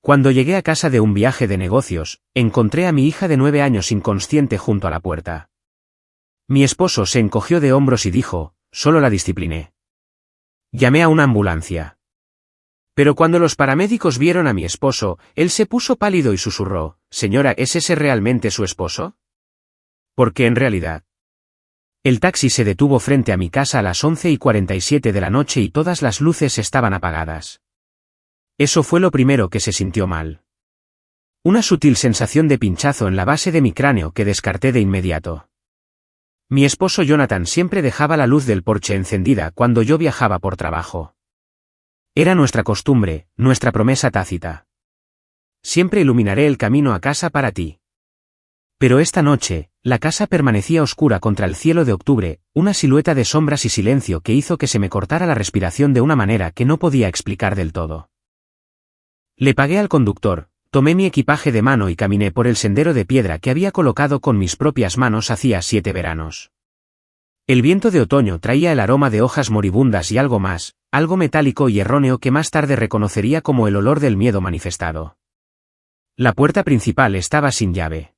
Cuando llegué a casa de un viaje de negocios, encontré a mi hija de 9 años inconsciente junto a la puerta. Mi esposo se encogió de hombros y dijo, solo la discipliné. Llamé a una ambulancia. Pero cuando los paramédicos vieron a mi esposo, él se puso pálido y susurró, señora, ¿es ese realmente su esposo? Porque en realidad. El taxi se detuvo frente a mi casa a las 11:47 de la noche y todas las luces estaban apagadas. Eso fue lo primero que se sintió mal. Una sutil sensación de pinchazo en la base de mi cráneo que descarté de inmediato. Mi esposo Jonathan siempre dejaba la luz del porche encendida cuando yo viajaba por trabajo. Era nuestra costumbre, nuestra promesa tácita. Siempre iluminaré el camino a casa para ti. Pero esta noche, la casa permanecía oscura contra el cielo de octubre, una silueta de sombras y silencio que hizo que se me cortara la respiración de una manera que no podía explicar del todo. Le pagué al conductor, tomé mi equipaje de mano y caminé por el sendero de piedra que había colocado con mis propias manos hacía 7 veranos. El viento de otoño traía el aroma de hojas moribundas y algo más, algo metálico y erróneo que más tarde reconocería como el olor del miedo manifestado. La puerta principal estaba sin llave.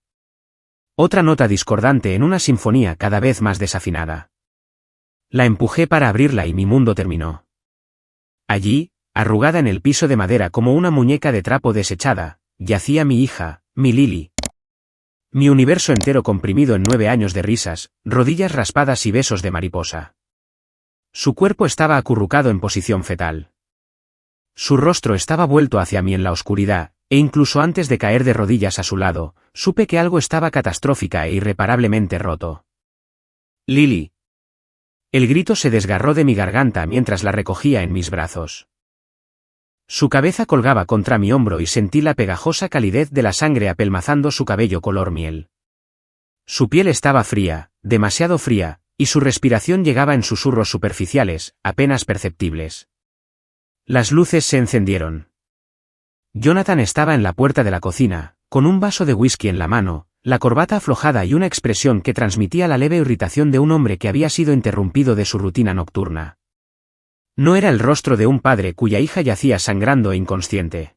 Otra nota discordante en una sinfonía cada vez más desafinada. La empujé para abrirla y mi mundo terminó. Allí, arrugada en el piso de madera como una muñeca de trapo desechada, yacía mi hija, mi Lily. Mi universo entero comprimido en 9 años de risas, rodillas raspadas y besos de mariposa. Su cuerpo estaba acurrucado en posición fetal. Su rostro estaba vuelto hacia mí en la oscuridad, e incluso antes de caer de rodillas a su lado, supe que algo estaba catastrófica e irreparablemente roto. Lily. El grito se desgarró de mi garganta mientras la recogía en mis brazos. Su cabeza colgaba contra mi hombro y sentí la pegajosa calidez de la sangre apelmazando su cabello color miel. Su piel estaba fría, demasiado fría, y su respiración llegaba en susurros superficiales, apenas perceptibles. Las luces se encendieron. Jonathan estaba en la puerta de la cocina, con un vaso de whisky en la mano, la corbata aflojada y una expresión que transmitía la leve irritación de un hombre que había sido interrumpido de su rutina nocturna. No era el rostro de un padre cuya hija yacía sangrando e inconsciente.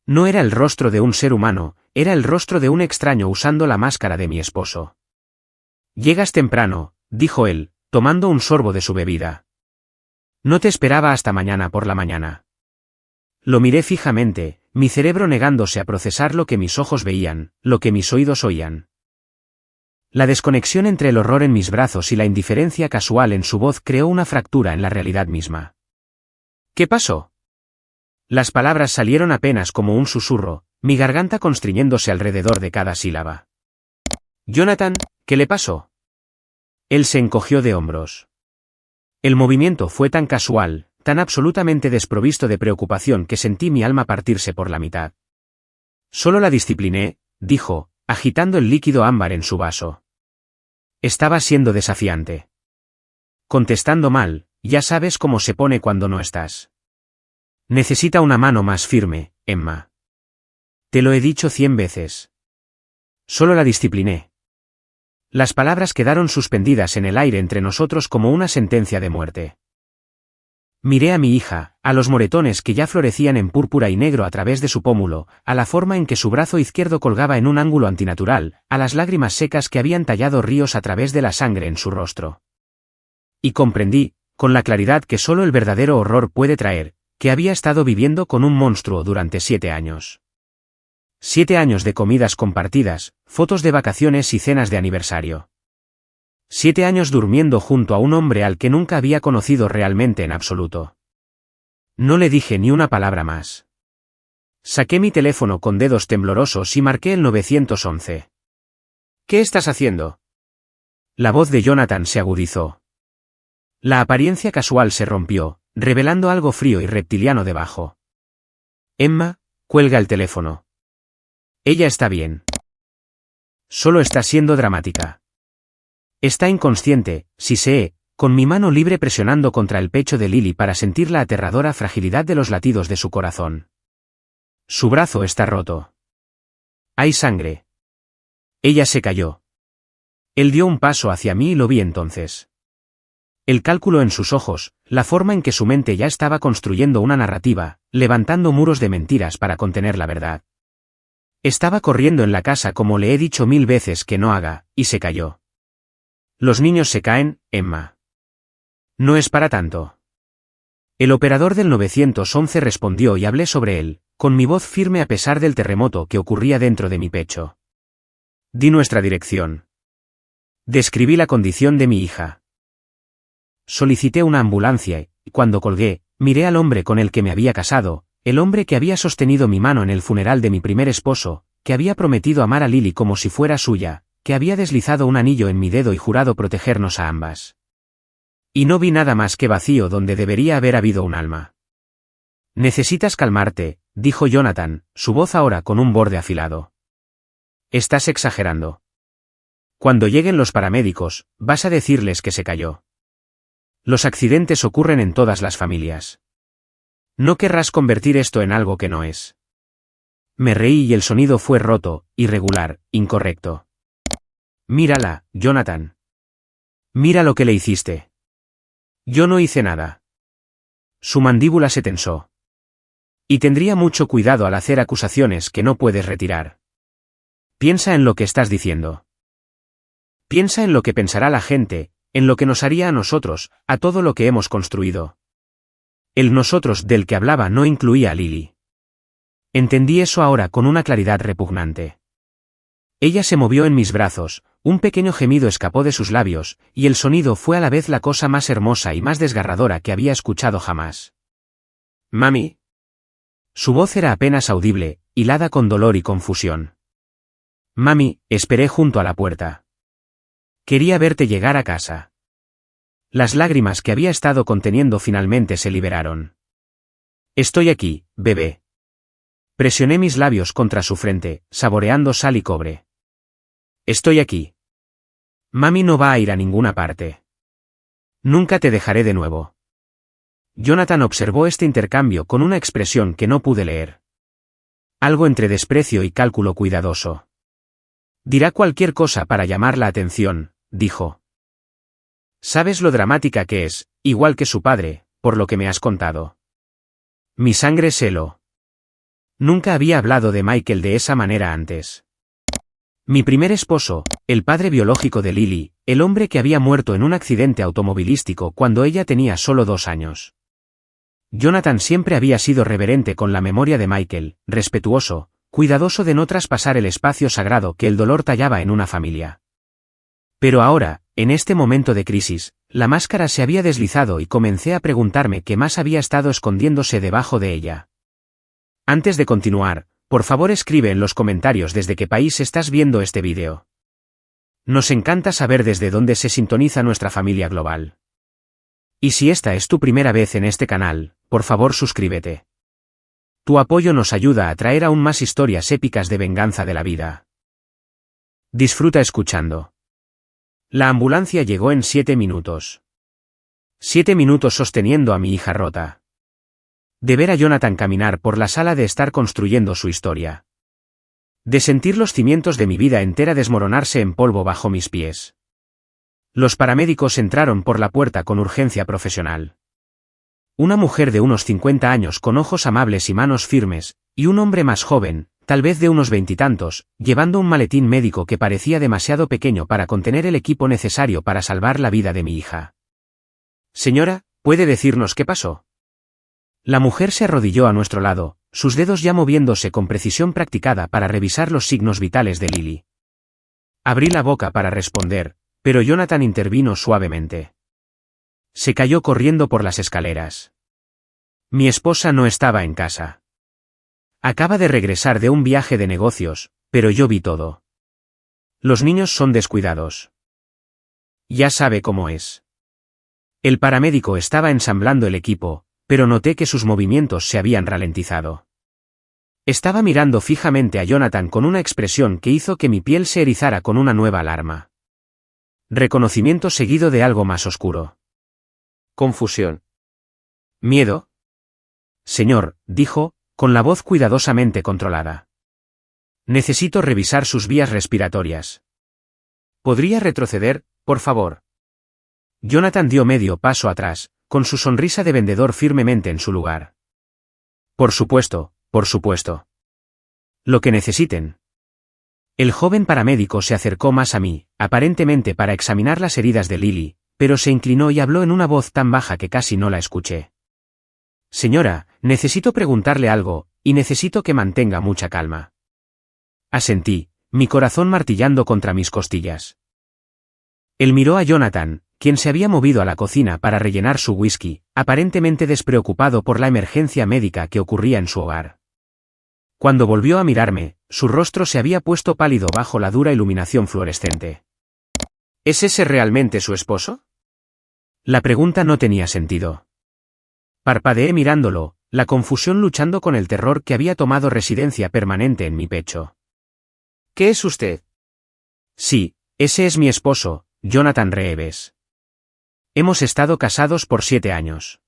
No era el rostro de un ser humano, era el rostro de un extraño usando la máscara de mi esposo. «Llegas temprano», dijo él, tomando un sorbo de su bebida. «No te esperaba hasta mañana por la mañana». Lo miré fijamente, mi cerebro negándose a procesar lo que mis ojos veían, lo que mis oídos oían. La desconexión entre el horror en mis brazos y la indiferencia casual en su voz creó una fractura en la realidad misma. ¿Qué pasó? Las palabras salieron apenas como un susurro, mi garganta constriñéndose alrededor de cada sílaba. Jonathan, ¿qué le pasó? Él se encogió de hombros. El movimiento fue tan casual, tan absolutamente desprovisto de preocupación que sentí mi alma partirse por la mitad. Solo la discipliné, dijo, agitando el líquido ámbar en su vaso. Estaba siendo desafiante. Contestando mal, ya sabes cómo se pone cuando no estás. Necesita una mano más firme, Emma. Te lo he dicho 100 veces. Solo la discipliné. Las palabras quedaron suspendidas en el aire entre nosotros como una sentencia de muerte. Miré a mi hija, a los moretones que ya florecían en púrpura y negro a través de su pómulo, a la forma en que su brazo izquierdo colgaba en un ángulo antinatural, a las lágrimas secas que habían tallado ríos a través de la sangre en su rostro. Y comprendí, con la claridad que solo el verdadero horror puede traer, que había estado viviendo con un monstruo durante 7 años. 7 años de comidas compartidas, fotos de vacaciones y cenas de aniversario. 7 años durmiendo junto a un hombre al que nunca había conocido realmente en absoluto. No le dije ni una palabra más. Saqué mi teléfono con dedos temblorosos y marqué el 911. ¿Qué estás haciendo? La voz de Jonathan se agudizó. La apariencia casual se rompió, revelando algo frío y reptiliano debajo. Emma, cuelga el teléfono. Ella está bien. Solo está siendo dramática. Está inconsciente, sí sé, con mi mano libre presionando contra el pecho de Lily para sentir la aterradora fragilidad de los latidos de su corazón. Su brazo está roto. Hay sangre. Ella se cayó. Él dio un paso hacia mí y lo vi entonces. El cálculo en sus ojos, la forma en que su mente ya estaba construyendo una narrativa, levantando muros de mentiras para contener la verdad. Estaba corriendo en la casa como le he dicho 1000 veces que no haga, y se cayó. Los niños se caen, Emma. No es para tanto. El operador del 911 respondió y hablé sobre él, con mi voz firme a pesar del terremoto que ocurría dentro de mi pecho. Di nuestra dirección. Describí la condición de mi hija. Solicité una ambulancia y, cuando colgué, miré al hombre con el que me había casado, el hombre que había sostenido mi mano en el funeral de mi primer esposo, que había prometido amar a Lily como si fuera suya, que había deslizado un anillo en mi dedo y jurado protegernos a ambas. Y no vi nada más que vacío donde debería haber habido un alma. Necesitas calmarte, dijo Jonathan, su voz ahora con un borde afilado. Estás exagerando. Cuando lleguen los paramédicos, vas a decirles que se cayó. Los accidentes ocurren en todas las familias. No querrás convertir esto en algo que no es. Me reí y el sonido fue roto, irregular, incorrecto. Mírala, Jonathan. Mira lo que le hiciste. Yo no hice nada. Su mandíbula se tensó. Y tendría mucho cuidado al hacer acusaciones que no puedes retirar. Piensa en lo que estás diciendo. Piensa en lo que pensará la gente, en lo que nos haría a nosotros, a todo lo que hemos construido. El nosotros del que hablaba no incluía a Lily. Entendí eso ahora con una claridad repugnante. Ella se movió en mis brazos, un pequeño gemido escapó de sus labios, y el sonido fue a la vez la cosa más hermosa y más desgarradora que había escuchado jamás. Mami. Su voz era apenas audible, hilada con dolor y confusión. Mami, esperé junto a la puerta. Quería verte llegar a casa. Las lágrimas que había estado conteniendo finalmente se liberaron. Estoy aquí, bebé. Presioné mis labios contra su frente, saboreando sal y cobre. Estoy aquí. Mami no va a ir a ninguna parte. Nunca te dejaré de nuevo. Jonathan observó este intercambio con una expresión que no pude leer. Algo entre desprecio y cálculo cuidadoso. Dirá cualquier cosa para llamar la atención, dijo. Sabes lo dramática que es, igual que su padre, por lo que me has contado. Mi sangre se heló. Nunca había hablado de Michael de esa manera antes. Mi primer esposo, el padre biológico de Lily, el hombre que había muerto en un accidente automovilístico cuando ella tenía solo 2 años. Jonathan siempre había sido reverente con la memoria de Michael, respetuoso, cuidadoso de no traspasar el espacio sagrado que el dolor tallaba en una familia. Pero ahora, en este momento de crisis, la máscara se había deslizado y comencé a preguntarme qué más había estado escondiéndose debajo de ella. Antes de continuar, por favor escribe en los comentarios desde qué país estás viendo este vídeo. Nos encanta saber desde dónde se sintoniza nuestra familia global. Y si esta es tu primera vez en este canal, por favor suscríbete. Tu apoyo nos ayuda a traer aún más historias épicas de venganza de la vida. Disfruta escuchando. La ambulancia llegó en 7 minutos. 7 minutos sosteniendo a mi hija rota. De ver a Jonathan caminar por la sala, de estar construyendo su historia. De sentir los cimientos de mi vida entera desmoronarse en polvo bajo mis pies. Los paramédicos entraron por la puerta con urgencia profesional. Una mujer de unos 50 años con ojos amables y manos firmes, y un hombre más joven, tal vez de unos 20 y tantos, llevando un maletín médico que parecía demasiado pequeño para contener el equipo necesario para salvar la vida de mi hija. Señora, ¿puede decirnos qué pasó? La mujer se arrodilló a nuestro lado, sus dedos ya moviéndose con precisión practicada para revisar los signos vitales de Lily. Abrí la boca para responder, pero Jonathan intervino suavemente. Se cayó corriendo por las escaleras. Mi esposa no estaba en casa. Acaba de regresar de un viaje de negocios, pero yo vi todo. Los niños son descuidados. Ya sabe cómo es. El paramédico estaba ensamblando el equipo, pero noté que sus movimientos se habían ralentizado. Estaba mirando fijamente a Jonathan con una expresión que hizo que mi piel se erizara con una nueva alarma. Reconocimiento seguido de algo más oscuro. Confusión. ¿Miedo? Señor, dijo, con la voz cuidadosamente controlada. Necesito revisar sus vías respiratorias. ¿Podría retroceder, por favor? Jonathan dio medio paso atrás, con su sonrisa de vendedor firmemente en su lugar. Por supuesto, por supuesto. Lo que necesiten. El joven paramédico se acercó más a mí, aparentemente para examinar las heridas de Lily, pero se inclinó y habló en una voz tan baja que casi no la escuché. Señora, necesito preguntarle algo, y necesito que mantenga mucha calma. Asentí, mi corazón martillando contra mis costillas. Él miró a Jonathan, quien se había movido a la cocina para rellenar su whisky, aparentemente despreocupado por la emergencia médica que ocurría en su hogar. Cuando volvió a mirarme, su rostro se había puesto pálido bajo la dura iluminación fluorescente. ¿Es ese realmente su esposo? La pregunta no tenía sentido. Parpadeé mirándolo, la confusión luchando con el terror que había tomado residencia permanente en mi pecho. ¿Qué es usted? Sí, ese es mi esposo, Jonathan Reeves. Hemos estado casados por 7 años.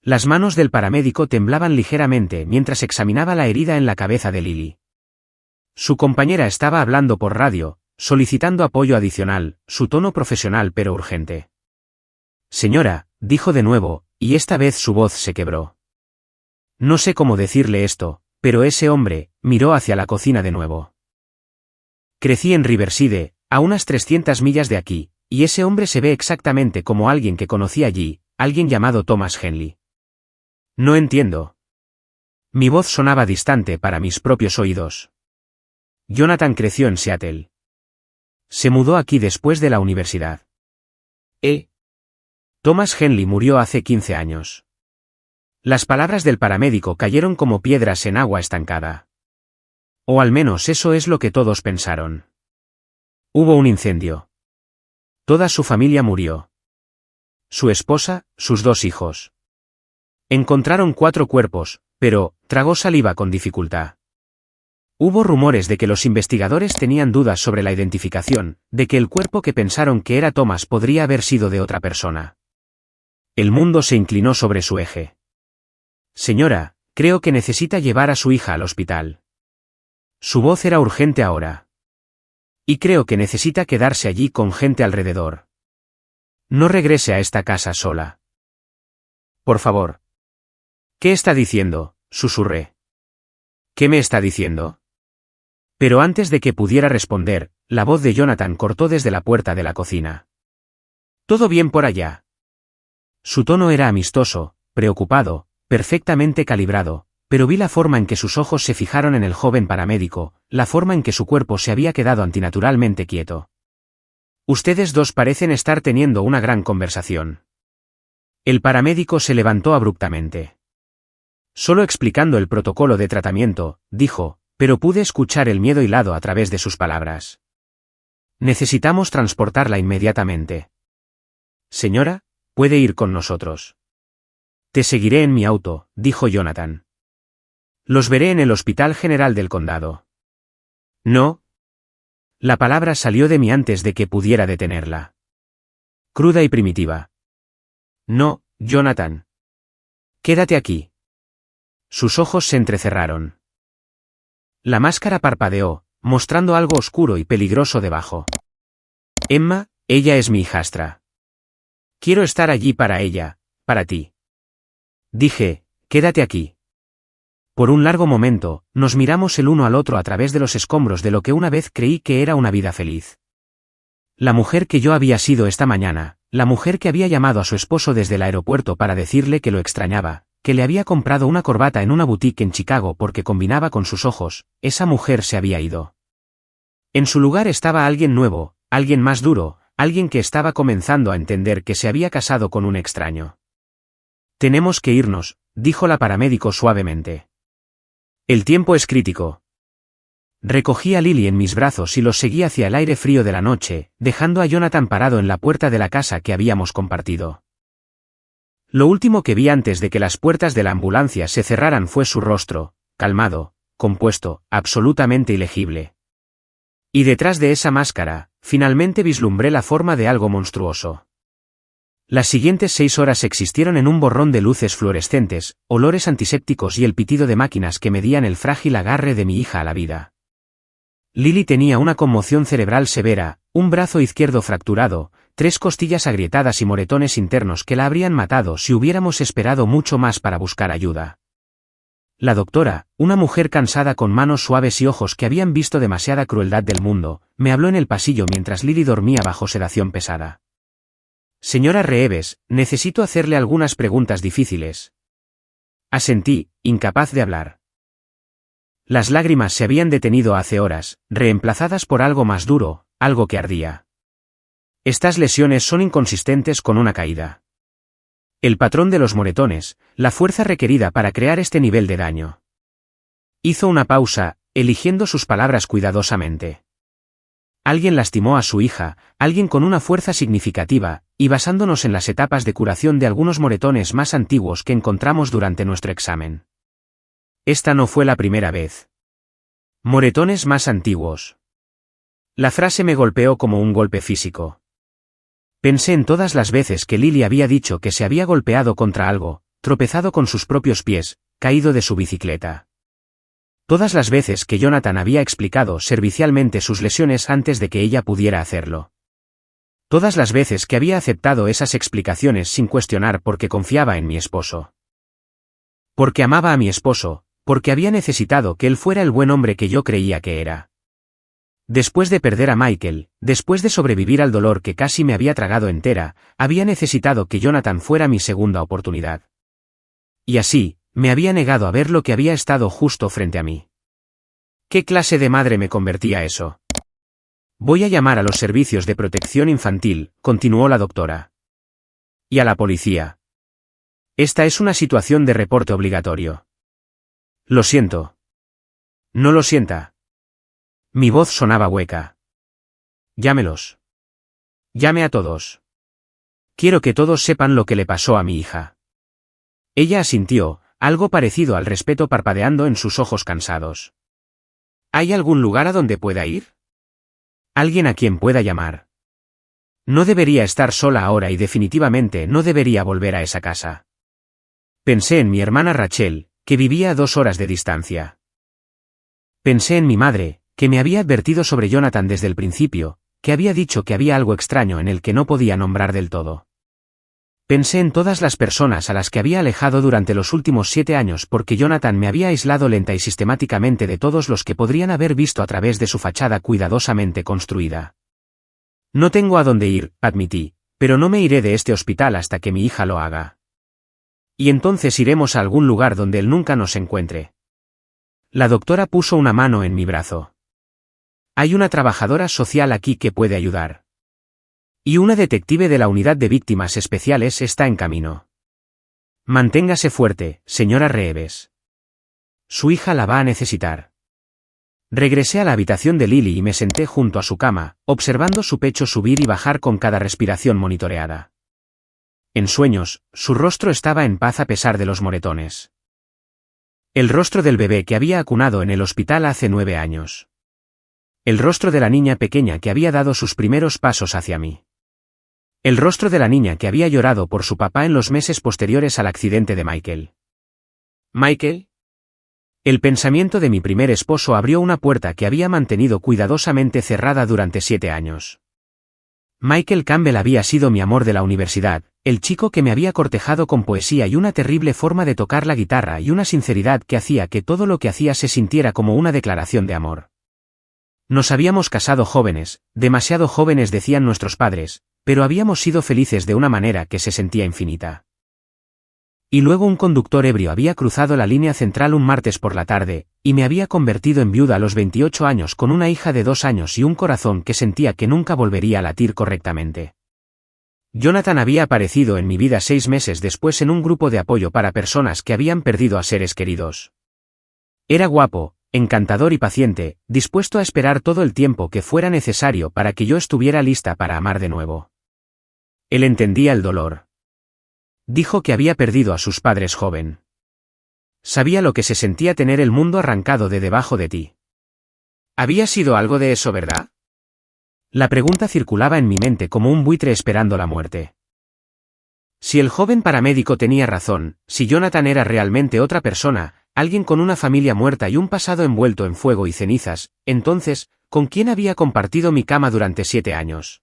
Las manos del paramédico temblaban ligeramente mientras examinaba la herida en la cabeza de Lily. Su compañera estaba hablando por radio, solicitando apoyo adicional, su tono profesional pero urgente. Señora, dijo de nuevo, y esta vez su voz se quebró. No sé cómo decirle esto, pero ese hombre miró hacia la cocina de nuevo. Crecí en Riverside, a unas 300 millas de aquí, y ese hombre se ve exactamente como alguien que conocí allí, alguien llamado Thomas Henley. No entiendo. Mi voz sonaba distante para mis propios oídos. Jonathan creció en Seattle. Se mudó aquí después de la universidad. Thomas Henley murió hace 15 años. Las palabras del paramédico cayeron como piedras en agua estancada. O al menos eso es lo que todos pensaron. Hubo un incendio. Toda su familia murió. Su esposa, sus 2 hijos. Encontraron 4 cuerpos, pero tragó saliva con dificultad. Hubo rumores de que los investigadores tenían dudas sobre la identificación, de que el cuerpo que pensaron que era Thomas podría haber sido de otra persona. El mundo se inclinó sobre su eje. Señora, creo que necesita llevar a su hija al hospital. Su voz era urgente ahora. Y creo que necesita quedarse allí con gente alrededor. No regrese a esta casa sola. Por favor. ¿Qué está diciendo?, susurré. ¿Qué me está diciendo? Pero antes de que pudiera responder, la voz de Jonathan cortó desde la puerta de la cocina. ¿Todo bien por allá? Su tono era amistoso, preocupado, perfectamente calibrado, pero vi la forma en que sus ojos se fijaron en el joven paramédico, la forma en que su cuerpo se había quedado antinaturalmente quieto. Ustedes dos parecen estar teniendo una gran conversación. El paramédico se levantó abruptamente. Solo explicando el protocolo de tratamiento, dijo, pero pude escuchar el miedo hilado a través de sus palabras. Necesitamos transportarla inmediatamente. Señora, puede ir con nosotros. Te seguiré en mi auto, dijo Jonathan. Los veré en el Hospital General del Condado. No. La palabra salió de mí antes de que pudiera detenerla. Cruda y primitiva. No, Jonathan. Quédate aquí. Sus ojos se entrecerraron. La máscara parpadeó, mostrando algo oscuro y peligroso debajo. Emma, ella es mi hijastra. Quiero estar allí para ella, para ti. Dije, quédate aquí. Por un largo momento, nos miramos el uno al otro a través de los escombros de lo que una vez creí que era una vida feliz. La mujer que yo había sido esta mañana, la mujer que había llamado a su esposo desde el aeropuerto para decirle que lo extrañaba, que le había comprado una corbata en una boutique en Chicago porque combinaba con sus ojos, esa mujer se había ido. En su lugar estaba alguien nuevo, alguien más duro, alguien que estaba comenzando a entender que se había casado con un extraño. Tenemos que irnos, dijo la paramédico suavemente. El tiempo es crítico. Recogí a Lily en mis brazos y los seguí hacia el aire frío de la noche, dejando a Jonathan parado en la puerta de la casa que habíamos compartido. Lo último que vi antes de que las puertas de la ambulancia se cerraran fue su rostro, calmado, compuesto, absolutamente ilegible. Y detrás de esa máscara, finalmente vislumbré la forma de algo monstruoso. Las siguientes 6 horas existieron en un borrón de luces fluorescentes, olores antisépticos y el pitido de máquinas que medían el frágil agarre de mi hija a la vida. Lily tenía una conmoción cerebral severa, un brazo izquierdo fracturado, 3 costillas agrietadas y moretones internos que la habrían matado si hubiéramos esperado mucho más para buscar ayuda. La doctora, una mujer cansada con manos suaves y ojos que habían visto demasiada crueldad del mundo, me habló en el pasillo mientras Lily dormía bajo sedación pesada. Señora Reeves, necesito hacerle algunas preguntas difíciles. Asentí, incapaz de hablar. Las lágrimas se habían detenido hace horas, reemplazadas por algo más duro, algo que ardía. Estas lesiones son inconsistentes con una caída. El patrón de los moretones, la fuerza requerida para crear este nivel de daño. Hizo una pausa, eligiendo sus palabras cuidadosamente. Alguien lastimó a su hija, alguien con una fuerza significativa, y basándonos en las etapas de curación de algunos moretones más antiguos que encontramos durante nuestro examen. Esta no fue la primera vez. Moretones más antiguos. La frase me golpeó como un golpe físico. Pensé en todas las veces que Lily había dicho que se había golpeado contra algo, tropezado con sus propios pies, caído de su bicicleta. Todas las veces que Jonathan había explicado servicialmente sus lesiones antes de que ella pudiera hacerlo. Todas las veces que había aceptado esas explicaciones sin cuestionar porque confiaba en mi esposo. Porque amaba a mi esposo, porque había necesitado que él fuera el buen hombre que yo creía que era. Después de perder a Michael, después de sobrevivir al dolor que casi me había tragado entera, había necesitado que Jonathan fuera mi segunda oportunidad. Y así, me había negado a ver lo que había estado justo frente a mí. ¿Qué clase de madre me convertía eso? Voy a llamar a los servicios de protección infantil, continuó la doctora. Y a la policía. Esta es una situación de reporte obligatorio. Lo siento. No lo sienta. Mi voz sonaba hueca. Llámelos. Llame a todos. Quiero que todos sepan lo que le pasó a mi hija. Ella asintió, algo parecido al respeto parpadeando en sus ojos cansados. ¿Hay algún lugar a donde pueda ir? ¿Alguien a quien pueda llamar? No debería estar sola ahora y definitivamente no debería volver a esa casa. Pensé en mi hermana Rachel, que vivía a 2 horas de distancia. Pensé en mi madre, que me había advertido sobre Jonathan desde el principio, que había dicho que había algo extraño en el que no podía nombrar del todo. Pensé en todas las personas a las que había alejado durante los últimos 7 años porque Jonathan me había aislado lenta y sistemáticamente de todos los que podrían haber visto a través de su fachada cuidadosamente construida. No tengo a dónde ir, admití, pero no me iré de este hospital hasta que mi hija lo haga. Y entonces iremos a algún lugar donde él nunca nos encuentre. La doctora puso una mano en mi brazo. Hay una trabajadora social aquí que puede ayudar. Y una detective de la unidad de víctimas especiales está en camino. Manténgase fuerte, señora Reeves. Su hija la va a necesitar. Regresé a la habitación de Lily y me senté junto a su cama, observando su pecho subir y bajar con cada respiración monitoreada. En sueños, su rostro estaba en paz a pesar de los moretones. El rostro del bebé que había acunado en el hospital hace 9 años. El rostro de la niña pequeña que había dado sus primeros pasos hacia mí. El rostro de la niña que había llorado por su papá en los meses posteriores al accidente de Michael. ¿Michael? El pensamiento de mi primer esposo abrió una puerta que había mantenido cuidadosamente cerrada durante 7 años. Michael Campbell había sido mi amor de la universidad, el chico que me había cortejado con poesía y una terrible forma de tocar la guitarra y una sinceridad que hacía que todo lo que hacía se sintiera como una declaración de amor. Nos habíamos casado jóvenes, demasiado jóvenes decían nuestros padres, pero habíamos sido felices de una manera que se sentía infinita. Y luego un conductor ebrio había cruzado la línea central un martes por la tarde, y me había convertido en viuda a los 28 años con una hija de 2 años y un corazón que sentía que nunca volvería a latir correctamente. Jonathan había aparecido en mi vida 6 meses después en un grupo de apoyo para personas que habían perdido a seres queridos. Era guapo, encantador y paciente, dispuesto a esperar todo el tiempo que fuera necesario para que yo estuviera lista para amar de nuevo. Él entendía el dolor. Dijo que había perdido a sus padres joven. Sabía lo que se sentía tener el mundo arrancado de debajo de ti. ¿Había sido algo de eso, verdad? La pregunta circulaba en mi mente como un buitre esperando la muerte. Si el joven paramédico tenía razón, si Jonathan era realmente otra persona, alguien con una familia muerta y un pasado envuelto en fuego y cenizas, entonces, ¿con quién había compartido mi cama durante 7 años?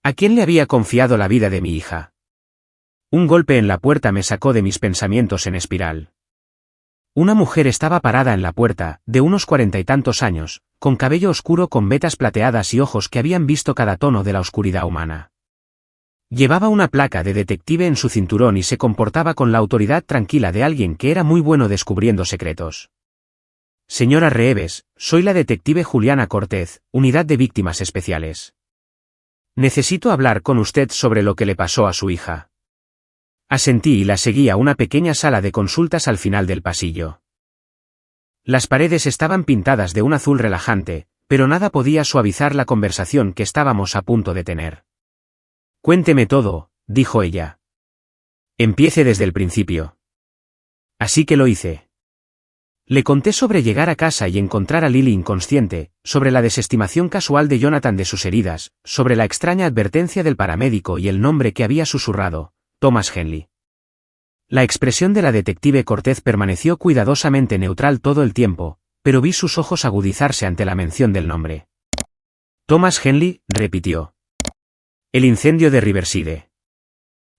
¿A quién le había confiado la vida de mi hija? Un golpe en la puerta me sacó de mis pensamientos en espiral. Una mujer estaba parada en la puerta, de unos 40 y tantos años, con cabello oscuro con vetas plateadas y ojos que habían visto cada tono de la oscuridad humana. Llevaba una placa de detective en su cinturón y se comportaba con la autoridad tranquila de alguien que era muy bueno descubriendo secretos. Señora Reeves, soy la detective Juliana Cortez, Unidad de Víctimas Especiales. Necesito hablar con usted sobre lo que le pasó a su hija. Asentí y la seguí a una pequeña sala de consultas al final del pasillo. Las paredes estaban pintadas de un azul relajante, pero nada podía suavizar la conversación que estábamos a punto de tener. Cuénteme todo, dijo ella. Empiece desde el principio. Así que lo hice. Le conté sobre llegar a casa y encontrar a Lily inconsciente, sobre la desestimación casual de Jonathan de sus heridas, sobre la extraña advertencia del paramédico y el nombre que había susurrado, Thomas Henley. La expresión de la detective Cortez permaneció cuidadosamente neutral todo el tiempo, pero vi sus ojos agudizarse ante la mención del nombre. Thomas Henley, repitió. El incendio de Riverside.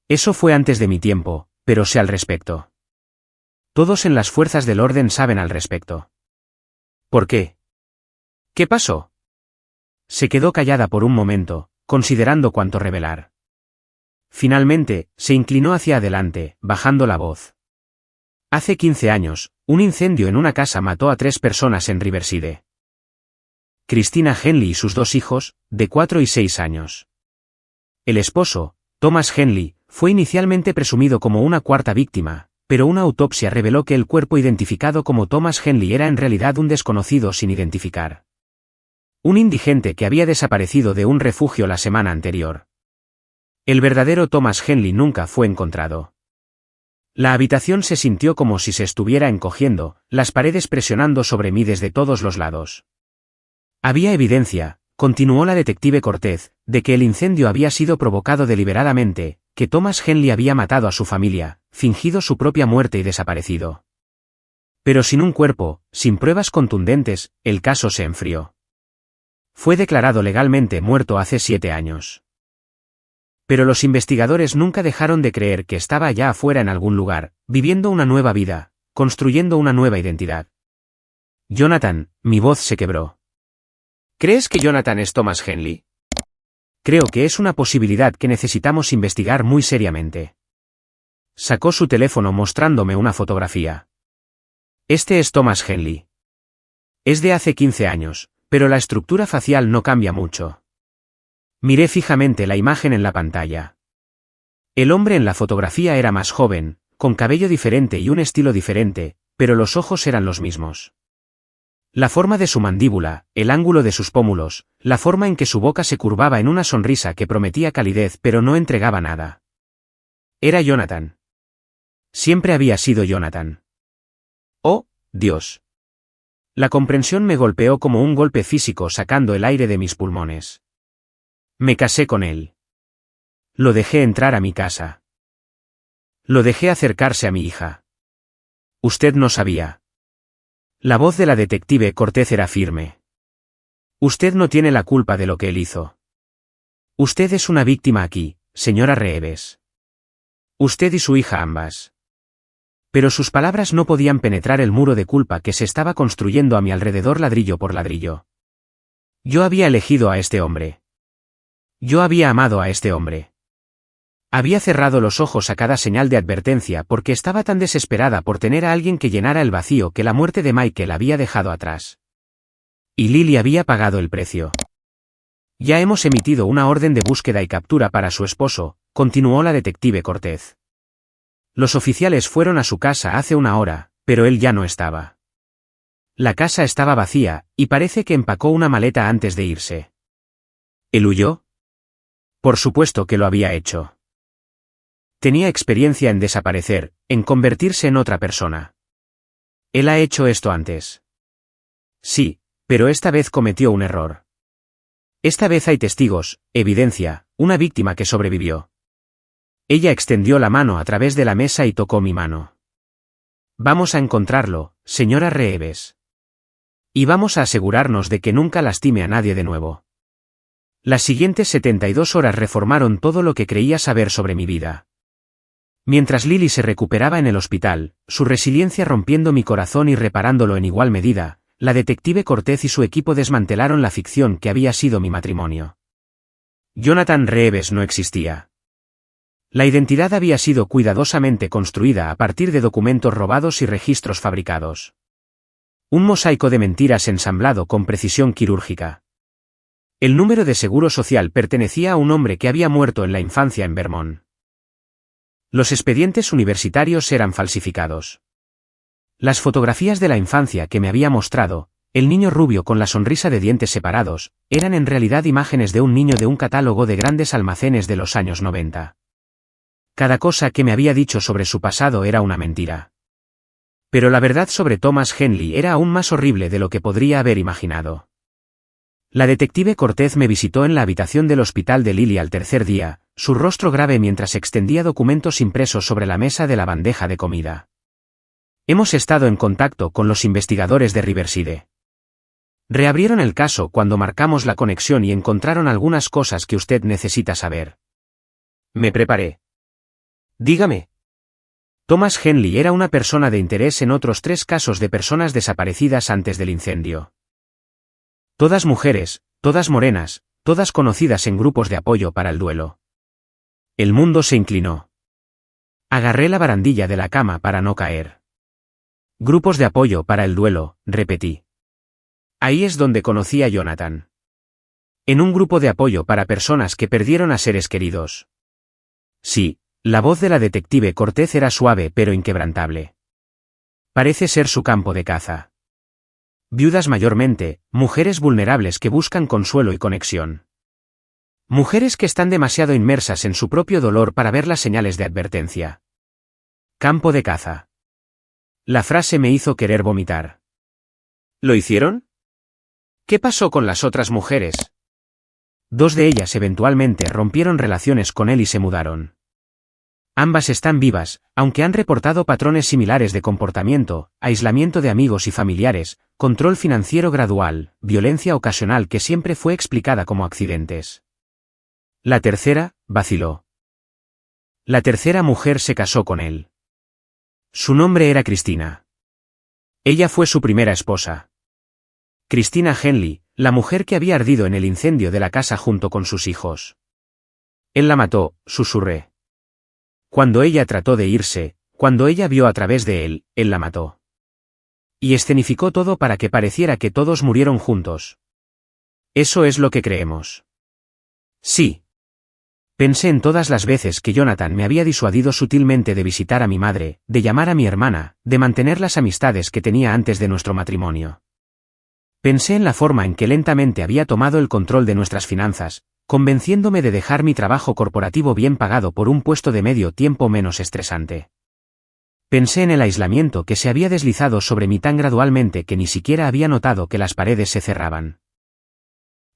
Eso fue antes de mi tiempo, pero sé al respecto. Todos en las fuerzas del orden saben al respecto. ¿Por qué? ¿Qué pasó? Se quedó callada por un momento, considerando cuánto revelar. Finalmente, se inclinó hacia adelante, bajando la voz. Hace 15 años, un incendio en una casa mató a 3 personas en Riverside. Christina Henley y sus 2 hijos, de 4 y 6 años. El esposo, Thomas Henley, fue inicialmente presumido como una cuarta víctima, pero una autopsia reveló que el cuerpo identificado como Thomas Henley era en realidad un desconocido sin identificar. Un indigente que había desaparecido de un refugio la semana anterior. El verdadero Thomas Henley nunca fue encontrado. La habitación se sintió como si se estuviera encogiendo, las paredes presionando sobre mí desde todos los lados. Había evidencia, continuó la detective Cortez, de que el incendio había sido provocado deliberadamente, que Thomas Henley había matado a su familia, fingido su propia muerte y desaparecido. Pero sin un cuerpo, sin pruebas contundentes, el caso se enfrió. Fue declarado legalmente muerto hace 7 años. Pero los investigadores nunca dejaron de creer que estaba allá afuera en algún lugar, viviendo una nueva vida, construyendo una nueva identidad. Jonathan, mi voz se quebró. ¿Crees que Jonathan es Thomas Henley? Creo que es una posibilidad que necesitamos investigar muy seriamente. Sacó su teléfono mostrándome una fotografía. Este es Thomas Henley. Es de hace 15 años, pero la estructura facial no cambia mucho. Miré fijamente la imagen en la pantalla. El hombre en la fotografía era más joven, con cabello diferente y un estilo diferente, pero los ojos eran los mismos. La forma de su mandíbula, el ángulo de sus pómulos, la forma en que su boca se curvaba en una sonrisa que prometía calidez pero no entregaba nada. Era Jonathan. Siempre había sido Jonathan. ¡Oh, Dios! La comprensión me golpeó como un golpe físico sacando el aire de mis pulmones. Me casé con él. Lo dejé entrar a mi casa. Lo dejé acercarse a mi hija. Usted no sabía. La voz de la detective Cortez era firme. Usted no tiene la culpa de lo que él hizo. Usted es una víctima aquí, señora Reeves. Usted y su hija ambas. Pero sus palabras no podían penetrar el muro de culpa que se estaba construyendo a mi alrededor ladrillo por ladrillo. Yo había elegido a este hombre. Yo había amado a este hombre. Había cerrado los ojos a cada señal de advertencia porque estaba tan desesperada por tener a alguien que llenara el vacío que la muerte de Michael había dejado atrás. Y Lily había pagado el precio. Ya hemos emitido una orden de búsqueda y captura para su esposo, continuó la detective Cortez. Los oficiales fueron a su casa hace una hora, pero él ya no estaba. La casa estaba vacía, y parece que empacó una maleta antes de irse. ¿Él huyó? Por supuesto que lo había hecho. Tenía experiencia en desaparecer, en convertirse en otra persona. Él ha hecho esto antes. Sí, pero esta vez cometió un error. Esta vez hay testigos, evidencia, una víctima que sobrevivió. Ella extendió la mano a través de la mesa y tocó mi mano. Vamos a encontrarlo, señora Reeves. Y vamos a asegurarnos de que nunca lastime a nadie de nuevo. Las siguientes 72 horas reformaron todo lo que creía saber sobre mi vida. Mientras Lily se recuperaba en el hospital, su resiliencia rompiendo mi corazón y reparándolo en igual medida, la detective Cortez y su equipo desmantelaron la ficción que había sido mi matrimonio. Jonathan Reeves no existía. La identidad había sido cuidadosamente construida a partir de documentos robados y registros fabricados. Un mosaico de mentiras ensamblado con precisión quirúrgica. El número de seguro social pertenecía a un hombre que había muerto en la infancia en Vermont. Los expedientes universitarios eran falsificados. Las fotografías de la infancia que me había mostrado, el niño rubio con la sonrisa de dientes separados, eran en realidad imágenes de un niño de un catálogo de grandes almacenes de los años 90. Cada cosa que me había dicho sobre su pasado era una mentira. Pero la verdad sobre Thomas Henley era aún más horrible de lo que podría haber imaginado. La detective Cortez me visitó en la habitación del hospital de Lily al tercer día, su rostro grave mientras extendía documentos impresos sobre la mesa de la bandeja de comida. Hemos estado en contacto con los investigadores de Riverside. Reabrieron el caso cuando marcamos la conexión y encontraron algunas cosas que usted necesita saber. Me preparé. Dígame. Thomas Henley era una persona de interés en otros 3 casos de personas desaparecidas antes del incendio. Todas mujeres, todas morenas, todas conocidas en grupos de apoyo para el duelo. El mundo se inclinó. Agarré la barandilla de la cama para no caer. Grupos de apoyo para el duelo, repetí. Ahí es donde conocí a Jonathan. En un grupo de apoyo para personas que perdieron a seres queridos. Sí, la voz de la detective Cortez era suave pero inquebrantable. Parece ser su campo de caza. Viudas mayormente, mujeres vulnerables que buscan consuelo y conexión. Mujeres que están demasiado inmersas en su propio dolor para ver las señales de advertencia. Campo de caza. La frase me hizo querer vomitar. ¿Lo hicieron? ¿Qué pasó con las otras mujeres? 2 de ellas eventualmente rompieron relaciones con él y se mudaron. Ambas están vivas, aunque han reportado patrones similares de comportamiento, aislamiento de amigos y familiares, control financiero gradual, violencia ocasional que siempre fue explicada como accidentes. La tercera, vaciló. La tercera mujer se casó con él. Su nombre era Cristina. Ella fue su primera esposa. Cristina Henley, la mujer que había ardido en el incendio de la casa junto con sus hijos. Él la mató, susurré. Cuando ella trató de irse, cuando ella vio a través de él, él la mató. Y escenificó todo para que pareciera que todos murieron juntos. Eso es lo que creemos. Sí. Pensé en todas las veces que Jonathan me había disuadido sutilmente de visitar a mi madre, de llamar a mi hermana, de mantener las amistades que tenía antes de nuestro matrimonio. Pensé en la forma en que lentamente había tomado el control de nuestras finanzas, convenciéndome de dejar mi trabajo corporativo bien pagado por un puesto de medio tiempo menos estresante. Pensé en el aislamiento que se había deslizado sobre mí tan gradualmente que ni siquiera había notado que las paredes se cerraban.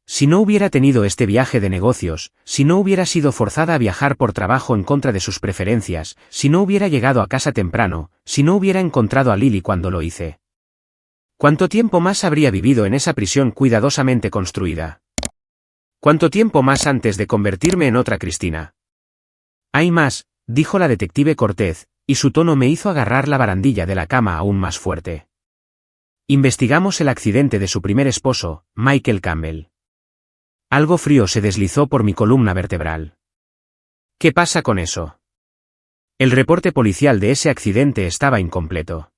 Si no hubiera tenido este viaje de negocios, si no hubiera sido forzada a viajar por trabajo en contra de sus preferencias, si no hubiera llegado a casa temprano, si no hubiera encontrado a Lily cuando lo hice. ¿Cuánto tiempo más habría vivido en esa prisión cuidadosamente construida? ¿Cuánto tiempo más antes de convertirme en otra Cristina? Hay más, dijo la detective Cortez, y su tono me hizo agarrar la barandilla de la cama aún más fuerte. Investigamos el accidente de su primer esposo, Michael Campbell. Algo frío se deslizó por mi columna vertebral. ¿Qué pasa con eso? El reporte policial de ese accidente estaba incompleto.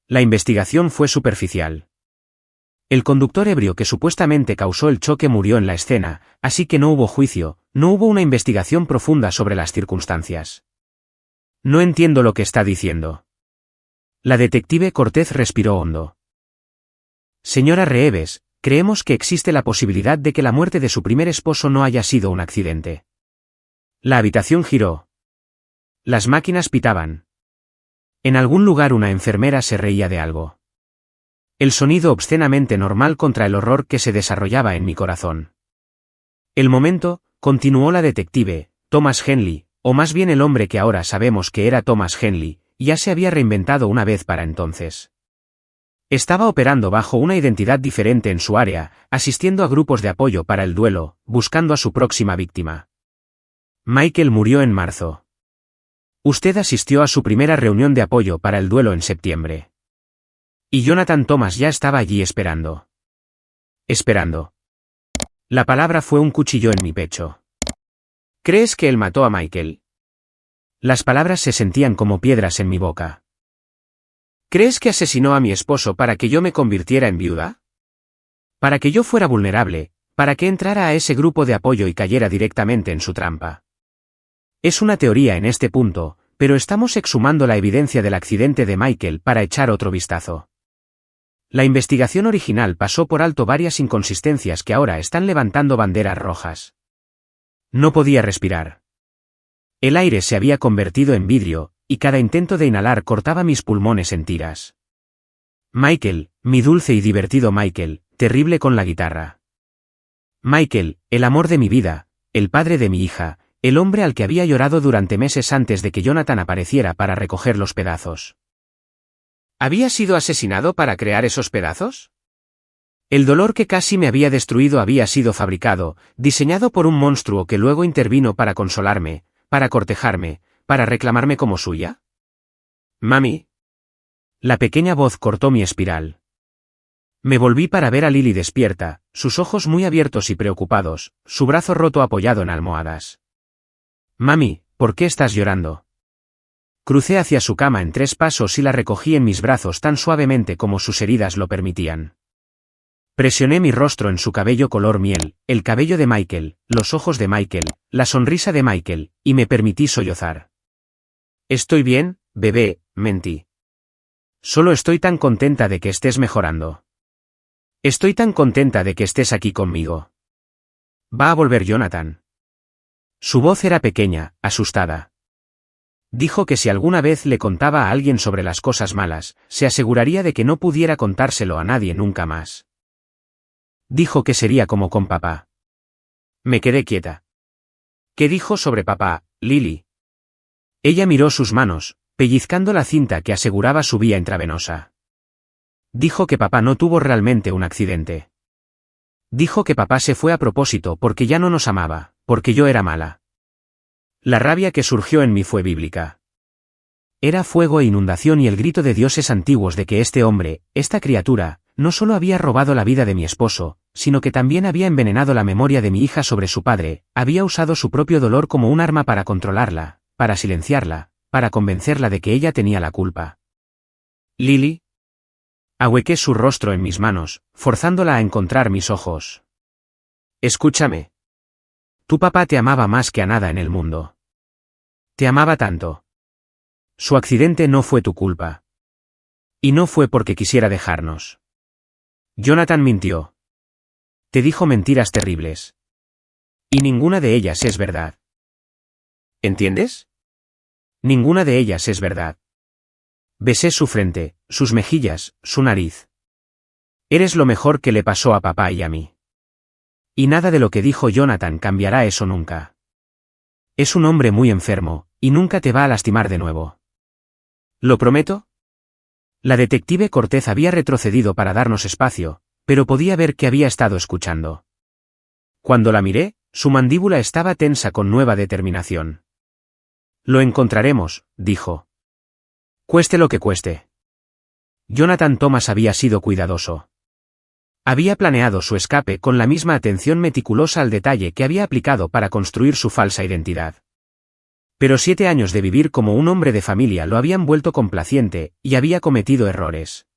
La investigación fue superficial. El conductor ebrio que supuestamente causó el choque murió en la escena, así que no hubo juicio, no hubo una investigación profunda sobre las circunstancias. No entiendo lo que está diciendo. La detective Cortez respiró hondo. Señora Reeves, creemos que existe la posibilidad de que la muerte de su primer esposo no haya sido un accidente. La habitación giró. Las máquinas pitaban. En algún lugar una enfermera se reía de algo. El sonido obscenamente normal contra el horror que se desarrollaba en mi corazón. El momento, continuó la detective, Thomas Henley, o más bien el hombre que ahora sabemos que era Thomas Henley, ya se había reinventado una vez para entonces. Estaba operando bajo una identidad diferente en su área, asistiendo a grupos de apoyo para el duelo, buscando a su próxima víctima. Michael murió en marzo. Usted asistió a su primera reunión de apoyo para el duelo en septiembre. Y Jonathan Thomas ya estaba allí esperando. Esperando. La palabra fue un cuchillo en mi pecho. ¿Crees que él mató a Michael? Las palabras se sentían como piedras en mi boca. ¿Crees que asesinó a mi esposo para que yo me convirtiera en viuda? Para que yo fuera vulnerable, para que entrara a ese grupo de apoyo y cayera directamente en su trampa. Es una teoría en este punto, pero estamos exhumando la evidencia del accidente de Michael para echar otro vistazo. La investigación original pasó por alto varias inconsistencias que ahora están levantando banderas rojas. No podía respirar. El aire se había convertido en vidrio, y cada intento de inhalar cortaba mis pulmones en tiras. Michael, mi dulce y divertido Michael, terrible con la guitarra. Michael, el amor de mi vida, el padre de mi hija, el hombre al que había llorado durante meses antes de que Jonathan apareciera para recoger los pedazos. ¿Había sido asesinado para crear esos pedazos? El dolor que casi me había destruido había sido fabricado, diseñado por un monstruo que luego intervino para consolarme, para cortejarme, para reclamarme como suya. Mami. La pequeña voz cortó mi espiral. Me volví para ver a Lily despierta, sus ojos muy abiertos y preocupados, su brazo roto apoyado en almohadas. Mami, ¿por qué estás llorando? Crucé hacia su cama en 3 pasos y la recogí en mis brazos tan suavemente como sus heridas lo permitían. Presioné mi rostro en su cabello color miel, el cabello de Michael, los ojos de Michael, la sonrisa de Michael, y me permití sollozar. Estoy bien, bebé, mentí. Solo estoy tan contenta de que estés mejorando. Estoy tan contenta de que estés aquí conmigo. Va a volver Jonathan. Su voz era pequeña, asustada. Dijo que si alguna vez le contaba a alguien sobre las cosas malas, se aseguraría de que no pudiera contárselo a nadie nunca más. Dijo que sería como con papá. Me quedé quieta. ¿Qué dijo sobre papá, Lily? Ella miró sus manos, pellizcando la cinta que aseguraba su vía intravenosa. Dijo que papá no tuvo realmente un accidente. Dijo que papá se fue a propósito porque ya no nos amaba, porque yo era mala. La rabia que surgió en mí fue bíblica. Era fuego e inundación y el grito de dioses antiguos de que este hombre, esta criatura, no solo había robado la vida de mi esposo, sino que también había envenenado la memoria de mi hija sobre su padre, había usado su propio dolor como un arma para controlarla, para silenciarla, para convencerla de que ella tenía la culpa. Lily. Ahuequé su rostro en mis manos, forzándola a encontrar mis ojos. Escúchame. Tu papá te amaba más que a nada en el mundo. Te amaba tanto. Su accidente no fue tu culpa. Y no fue porque quisiera dejarnos. Jonathan mintió. Te dijo mentiras terribles. Y ninguna de ellas es verdad. ¿Entiendes? Ninguna de ellas es verdad. Besé su frente, sus mejillas, su nariz. Eres lo mejor que le pasó a papá y a mí. Y nada de lo que dijo Jonathan cambiará eso nunca. Es un hombre muy enfermo, y nunca te va a lastimar de nuevo. ¿Lo prometo? La detective Cortez había retrocedido para darnos espacio, pero podía ver que había estado escuchando. Cuando la miré, su mandíbula estaba tensa con nueva determinación. Lo encontraremos, dijo. Cueste lo que cueste. Jonathan Thomas había sido cuidadoso. Había planeado su escape con la misma atención meticulosa al detalle que había aplicado para construir su falsa identidad. Pero 7 años de vivir como un hombre de familia lo habían vuelto complaciente, y había cometido errores.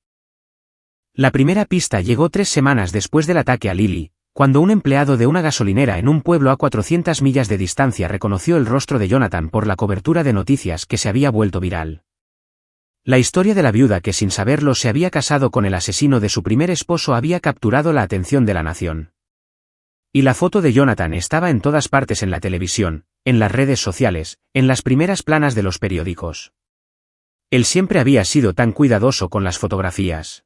La primera pista llegó 3 semanas después del ataque a Lily, cuando un empleado de una gasolinera en un pueblo a 400 millas de distancia reconoció el rostro de Jonathan por la cobertura de noticias que se había vuelto viral. La historia de la viuda que sin saberlo se había casado con el asesino de su primer esposo había capturado la atención de la nación. Y la foto de Jonathan estaba en todas partes en la televisión, en las redes sociales, en las primeras planas de los periódicos. Él siempre había sido tan cuidadoso con las fotografías.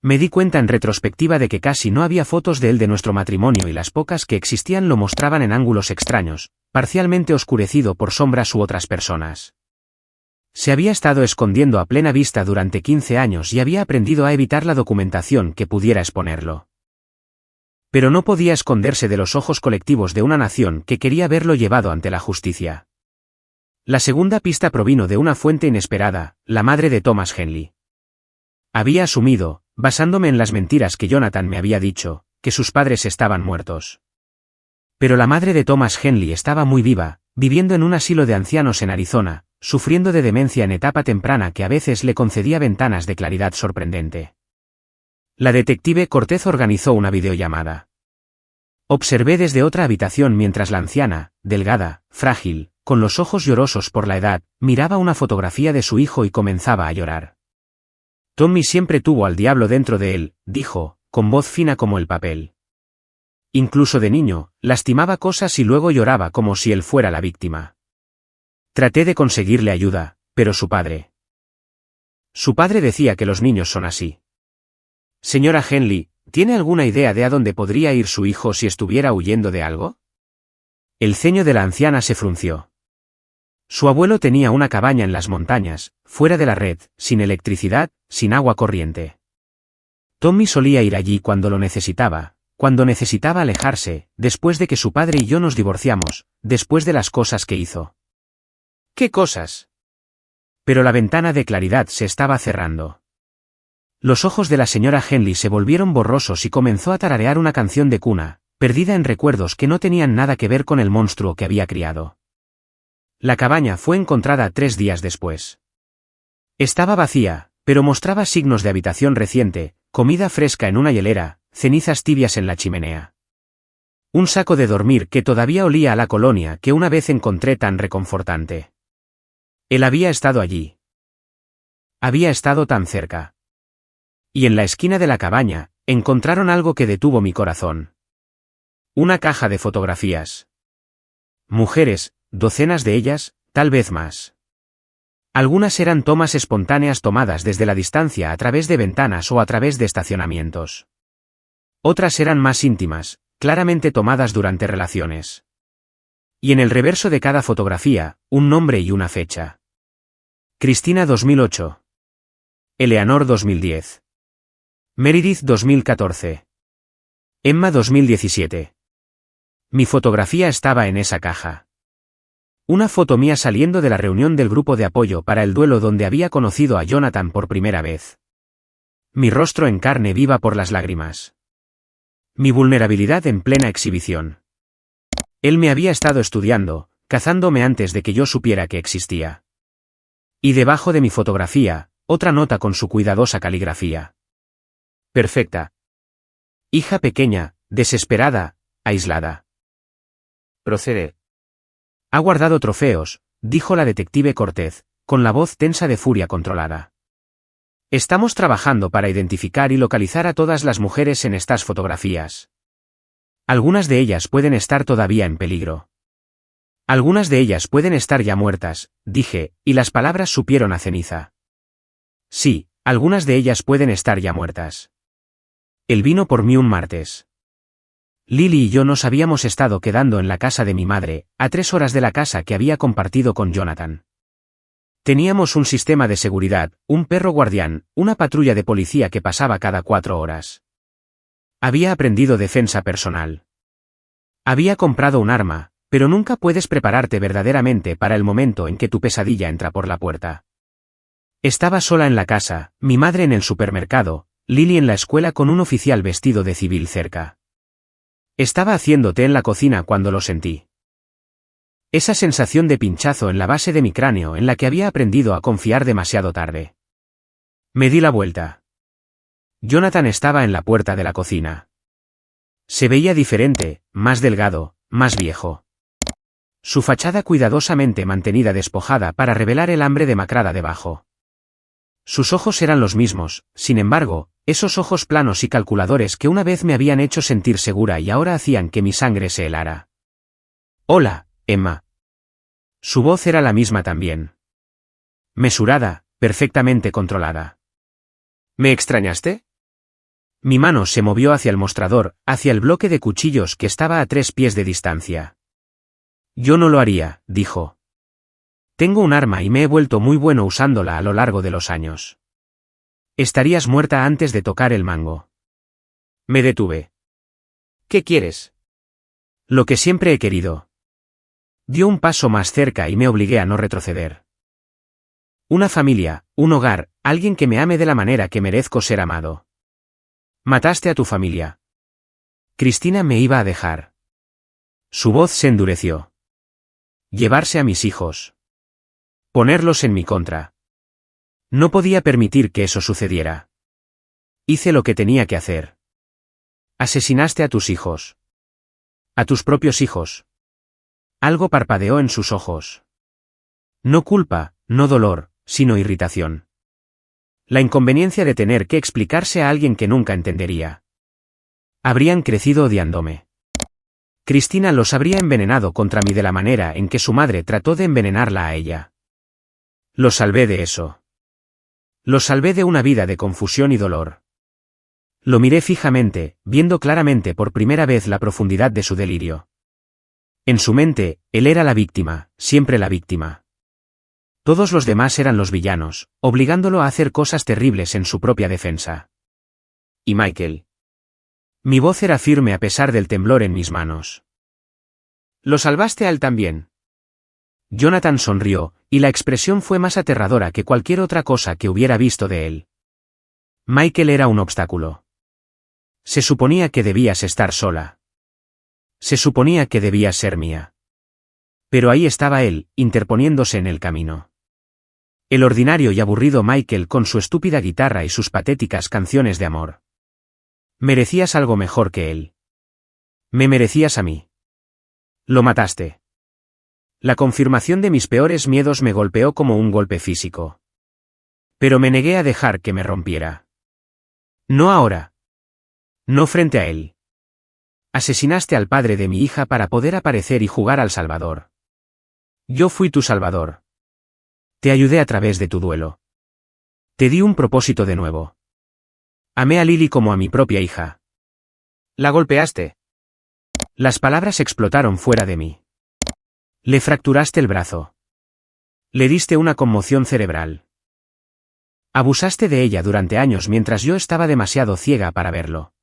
Me di cuenta en retrospectiva de que casi no había fotos de él de nuestro matrimonio y las pocas que existían lo mostraban en ángulos extraños, parcialmente oscurecido por sombras u otras personas. Se había estado escondiendo a plena vista durante 15 años y había aprendido a evitar la documentación que pudiera exponerlo. Pero no podía esconderse de los ojos colectivos de una nación que quería verlo llevado ante la justicia. La segunda pista provino de una fuente inesperada, la madre de Thomas Henley. Había asumido, basándome en las mentiras que Jonathan me había dicho, que sus padres estaban muertos. Pero la madre de Thomas Henley estaba muy viva, viviendo en un asilo de ancianos en Arizona, sufriendo de demencia en etapa temprana que a veces le concedía ventanas de claridad sorprendente. La detective Cortez organizó una videollamada. Observé desde otra habitación mientras la anciana, delgada, frágil, con los ojos llorosos por la edad, miraba una fotografía de su hijo y comenzaba a llorar. Tommy siempre tuvo al diablo dentro de él, dijo, con voz fina como el papel. Incluso de niño, lastimaba cosas y luego lloraba como si él fuera la víctima. Traté de conseguirle ayuda, pero su padre. Su padre decía que los niños son así. Señora Henley, ¿tiene alguna idea de a dónde podría ir su hijo si estuviera huyendo de algo? El ceño de la anciana se frunció. Su abuelo tenía una cabaña en las montañas, fuera de la red, sin electricidad, sin agua corriente. Tommy solía ir allí cuando lo necesitaba, cuando necesitaba alejarse, después de que su padre y yo nos divorciamos, después de las cosas que hizo. ¿Qué cosas? Pero la ventana de claridad se estaba cerrando. Los ojos de la señora Henley se volvieron borrosos y comenzó a tararear una canción de cuna, perdida en recuerdos que no tenían nada que ver con el monstruo que había criado. La cabaña fue encontrada 3 días después. Estaba vacía, pero mostraba signos de habitación reciente, comida fresca en una hielera, cenizas tibias en la chimenea. Un saco de dormir que todavía olía a la colonia que una vez encontré tan reconfortante. Él había estado allí. Había estado tan cerca. Y en la esquina de la cabaña, encontraron algo que detuvo mi corazón. Una caja de fotografías. Mujeres, docenas de ellas, tal vez más. Algunas eran tomas espontáneas tomadas desde la distancia a través de ventanas o a través de estacionamientos. Otras eran más íntimas, claramente tomadas durante relaciones. Y en el reverso de cada fotografía, un nombre y una fecha. Cristina 2008. Eleanor 2010. Meredith 2014. Emma 2017. Mi fotografía estaba en esa caja. Una foto mía saliendo de la reunión del grupo de apoyo para el duelo donde había conocido a Jonathan por primera vez. Mi rostro en carne viva por las lágrimas. Mi vulnerabilidad en plena exhibición. Él me había estado estudiando, cazándome antes de que yo supiera que existía. Y debajo de mi fotografía, otra nota con su cuidadosa caligrafía. Perfecta. Hija pequeña, desesperada, aislada. Procede. Ha guardado trofeos, dijo la detective Cortez, con la voz tensa de furia controlada. Estamos trabajando para identificar y localizar a todas las mujeres en estas fotografías. Algunas de ellas pueden estar todavía en peligro. Algunas de ellas pueden estar ya muertas, dije, y las palabras supieron a ceniza. Sí, algunas de ellas pueden estar ya muertas. Él vino por mí un martes. Lily y yo nos habíamos estado quedando en la casa de mi madre, a 3 horas de la casa que había compartido con Jonathan. Teníamos un sistema de seguridad, un perro guardián, una patrulla de policía que pasaba cada 4 horas. Había aprendido defensa personal. Había comprado un arma, pero nunca puedes prepararte verdaderamente para el momento en que tu pesadilla entra por la puerta. Estaba sola en la casa, mi madre en el supermercado, Lily en la escuela con un oficial vestido de civil cerca. Estaba haciendo té en la cocina cuando lo sentí. Esa sensación de pinchazo en la base de mi cráneo en la que había aprendido a confiar demasiado tarde. Me di la vuelta. Jonathan estaba en la puerta de la cocina. Se veía diferente, más delgado, más viejo. Su fachada cuidadosamente mantenida despojada para revelar el hambre demacrada debajo. Sus ojos eran los mismos, sin embargo, esos ojos planos y calculadores que una vez me habían hecho sentir segura y ahora hacían que mi sangre se helara. Hola, Emma. Su voz era la misma también. Mesurada, perfectamente controlada. ¿Me extrañaste? Mi mano se movió hacia el mostrador, hacia el bloque de cuchillos que estaba a 3 pies de distancia. Yo no lo haría, dijo. Tengo un arma y me he vuelto muy bueno usándola a lo largo de los años. Estarías muerta antes de tocar el mango. Me detuve. ¿Qué quieres? Lo que siempre he querido. Dio un paso más cerca y me obligué a no retroceder. Una familia, un hogar, alguien que me ame de la manera que merezco ser amado. Mataste a tu familia. Cristina me iba a dejar. Su voz se endureció. Llevarse a mis hijos. Ponerlos en mi contra. No podía permitir que eso sucediera. Hice lo que tenía que hacer. Asesinaste a tus hijos. A tus propios hijos. Algo parpadeó en sus ojos. No culpa, no dolor, sino irritación. La inconveniencia de tener que explicarse a alguien que nunca entendería. Habrían crecido odiándome. Cristina los habría envenenado contra mí de la manera en que su madre trató de envenenarla a ella. Los salvé de eso. Los salvé de una vida de confusión y dolor. Lo miré fijamente, viendo claramente por primera vez la profundidad de su delirio. En su mente, él era la víctima, siempre la víctima. Todos los demás eran los villanos, obligándolo a hacer cosas terribles en su propia defensa. ¿Y Michael? Mi voz era firme a pesar del temblor en mis manos. ¿Lo salvaste a él también? Jonathan sonrió, y la expresión fue más aterradora que cualquier otra cosa que hubiera visto de él. Michael era un obstáculo. Se suponía que debías estar sola. Se suponía que debías ser mía. Pero ahí estaba él, interponiéndose en el camino. El ordinario y aburrido Michael con su estúpida guitarra y sus patéticas canciones de amor. Merecías algo mejor que él. Me merecías a mí. Lo mataste. La confirmación de mis peores miedos me golpeó como un golpe físico. Pero me negué a dejar que me rompiera. No ahora. No frente a él. Asesinaste al padre de mi hija para poder aparecer y jugar al salvador. Yo fui tu salvador. Te ayudé a través de tu duelo. Te di un propósito de nuevo. Amé a Lily como a mi propia hija. La golpeaste. Las palabras explotaron fuera de mí. Le fracturaste el brazo. Le diste una conmoción cerebral. Abusaste de ella durante años mientras yo estaba demasiado ciega para verlo.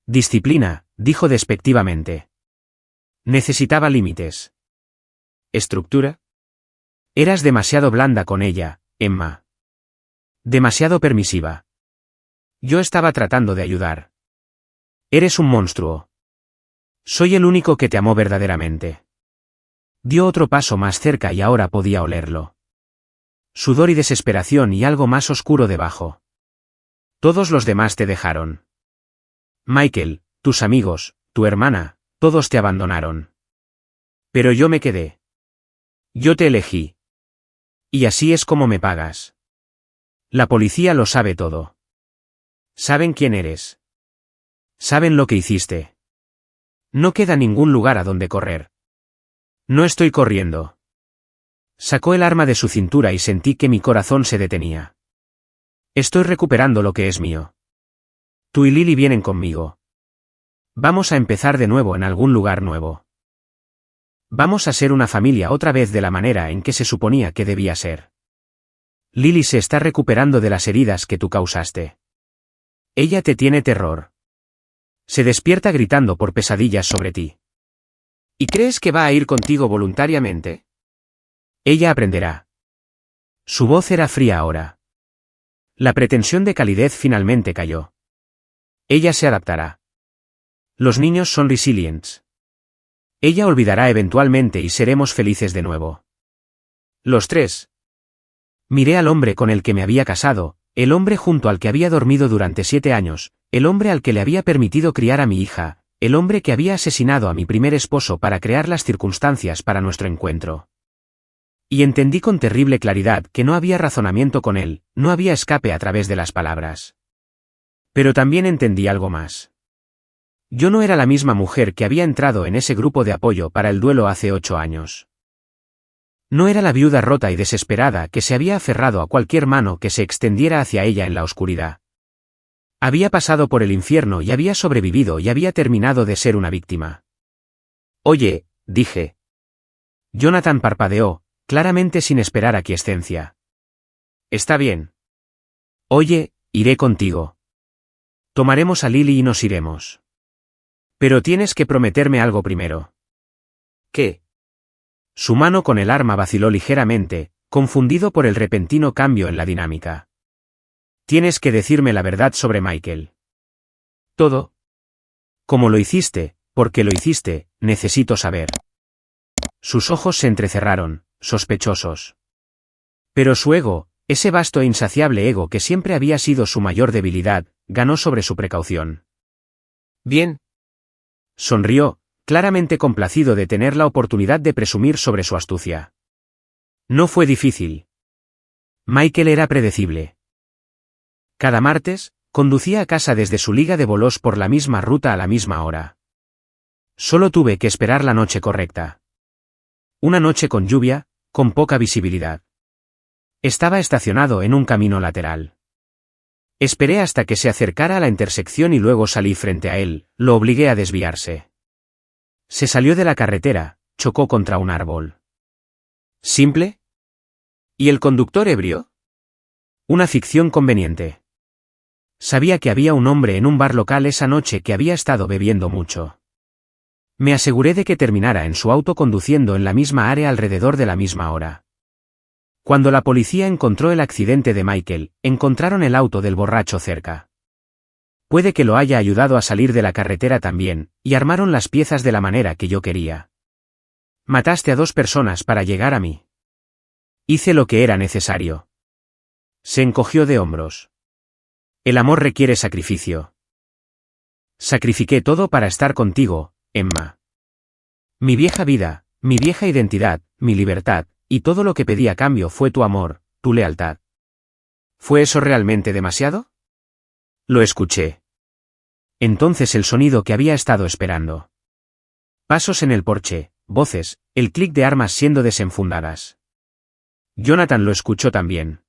Disciplina, dijo despectivamente. Necesitaba límites. ¿Estructura? Eras demasiado blanda con ella, Emma. Demasiado permisiva. Yo estaba tratando de ayudar. Eres un monstruo. Soy el único que te amó verdaderamente. Dio otro paso más cerca y ahora podía olerlo. Sudor y desesperación y algo más oscuro debajo. Todos los demás te dejaron. Michael, tus amigos, tu hermana, todos te abandonaron. Pero yo me quedé. Yo te elegí. Y así es como me pagas. La policía lo sabe todo. Saben quién eres. Saben lo que hiciste. No queda ningún lugar a donde correr. No estoy corriendo. Sacó el arma de su cintura y sentí que mi corazón se detenía. Estoy recuperando lo que es mío. Tú y Lily vienen conmigo. Vamos a empezar de nuevo en algún lugar nuevo. Vamos a ser una familia otra vez de la manera en que se suponía que debía ser. Lily se está recuperando de las heridas que tú causaste. Ella te tiene terror. Se despierta gritando por pesadillas sobre ti. ¿Y crees que va a ir contigo voluntariamente? Ella aprenderá. Su voz era fría ahora. La pretensión de calidez finalmente cayó. Ella se adaptará. Los niños son resilients. Ella olvidará eventualmente y seremos felices de nuevo. Los tres. Miré al hombre con el que me había casado, el hombre junto al que había dormido durante 7 años, el hombre al que le había permitido criar a mi hija, el hombre que había asesinado a mi primer esposo para crear las circunstancias para nuestro encuentro. Y entendí con terrible claridad que no había razonamiento con él, no había escape a través de las palabras. Pero también entendí algo más. Yo no era la misma mujer que había entrado en ese grupo de apoyo para el duelo hace 8 años. No era la viuda rota y desesperada que se había aferrado a cualquier mano que se extendiera hacia ella en la oscuridad. Había pasado por el infierno y había sobrevivido y había terminado de ser una víctima. Oye, dije. Jonathan parpadeó, claramente sin esperar aquiescencia. Está bien. Oye, iré contigo. Tomaremos a Lily y nos iremos. Pero tienes que prometerme algo primero. ¿Qué? Su mano con el arma vaciló ligeramente, confundido por el repentino cambio en la dinámica. Tienes que decirme la verdad sobre Michael. ¿Todo? ¿Cómo lo hiciste? ¿Por qué lo hiciste? Necesito saber. Sus ojos se entrecerraron, sospechosos. Pero su ego, ese vasto e insaciable ego que siempre había sido su mayor debilidad, ganó sobre su precaución. Bien. Sonrió, claramente complacido de tener la oportunidad de presumir sobre su astucia. No fue difícil. Michael era predecible. Cada martes, conducía a casa desde su liga de bolos por la misma ruta a la misma hora. Solo tuve que esperar la noche correcta. Una noche con lluvia, con poca visibilidad. Estaba estacionado en un camino lateral. Esperé hasta que se acercara a la intersección y luego salí frente a él, lo obligué a desviarse. Se salió de la carretera, chocó contra un árbol. ¿Simple? ¿Y el conductor ebrio? Una ficción conveniente. Sabía que había un hombre en un bar local esa noche que había estado bebiendo mucho. Me aseguré de que terminara en su auto conduciendo en la misma área alrededor de la misma hora. Cuando la policía encontró el accidente de Michael, encontraron el auto del borracho cerca. Puede que lo haya ayudado a salir de la carretera también, y armaron las piezas de la manera que yo quería. Mataste a 2 personas para llegar a mí. Hice lo que era necesario. Se encogió de hombros. El amor requiere sacrificio. Sacrifiqué todo para estar contigo, Emma. Mi vieja vida, mi vieja identidad, mi libertad, y todo lo que pedí a cambio fue tu amor, tu lealtad. ¿Fue eso realmente demasiado? Lo escuché. Entonces el sonido que había estado esperando. Pasos en el porche, voces, el clic de armas siendo desenfundadas. Jonathan lo escuchó también.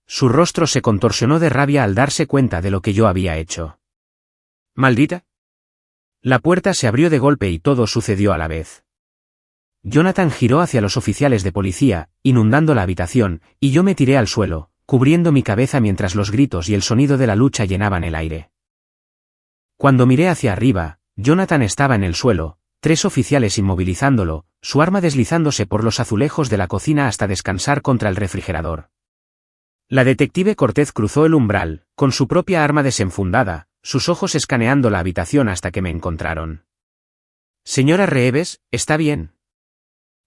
Su rostro se contorsionó de rabia al darse cuenta de lo que yo había hecho. ¿Maldita? La puerta se abrió de golpe y todo sucedió a la vez. Jonathan giró hacia los oficiales de policía, inundando la habitación, y yo me tiré al suelo, cubriendo mi cabeza mientras los gritos y el sonido de la lucha llenaban el aire. Cuando miré hacia arriba, Jonathan estaba en el suelo, 3 oficiales inmovilizándolo, su arma deslizándose por los azulejos de la cocina hasta descansar contra el refrigerador. La detective Cortez cruzó el umbral, con su propia arma desenfundada, sus ojos escaneando la habitación hasta que me encontraron. Señora Reeves, ¿está bien?